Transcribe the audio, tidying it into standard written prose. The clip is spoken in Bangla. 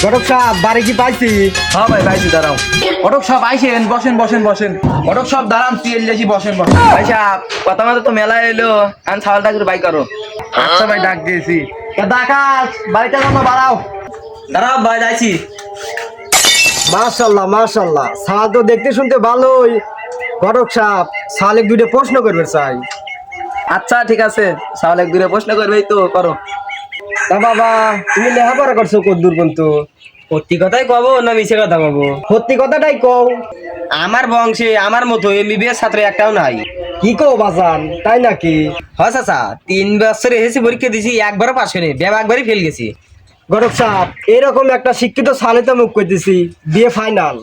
ঘটক সাহেব বাড়ি কি পাইছি? হ্যাঁ ভাই পাইছি, দাঁড়াও। ঘটক সাহেব আইসেন, বসেন বসেন বসেন। ঘটক সাহেব দাঁড়ান, তেল লেছি, বসেন বসেন। ভাই সাহেব কথা মতো তো মেলা এলো, আমি ছাগলটা করে বাই করো। আচ্ছা ভাই, ডাক দিয়েছি। ডাকাত বাড়িতে জন্য বাড়াও। দাঁড়াও ভাই, যাইছি। মাশাল্লাহ মাশাল্লাহ, সাল তো দেখতে শুনতে ভালোই। ঘটক সাহেব সালে দুটো প্রশ্ন করবে চাই। আচ্ছা ঠিক আছে, ছাগল এক দূরে প্রশ্ন করবেই তো, করো। তা বাবা, তুমি লেখাপড়া করছো কত দূর পর্যন্ত? সত্যি কথাই কব না মিছে কথা কব? সত্যি কথাটাই কও। আমার বংশে আমার মতো এমবিবিএস ছাত্র একটাও নাই। কি কও বাজান, তাই নাকি? হ্যাঁ চাচা, 3 বছর এসেছি, পরীক্ষা দিছি, একবারও পাস করিনি, একবারই ফেল গেছি। ঘটক সাহেব এরকম একটা শিক্ষিত সালে তো মুখ করতেছি, বিয়ে ফাইনাল।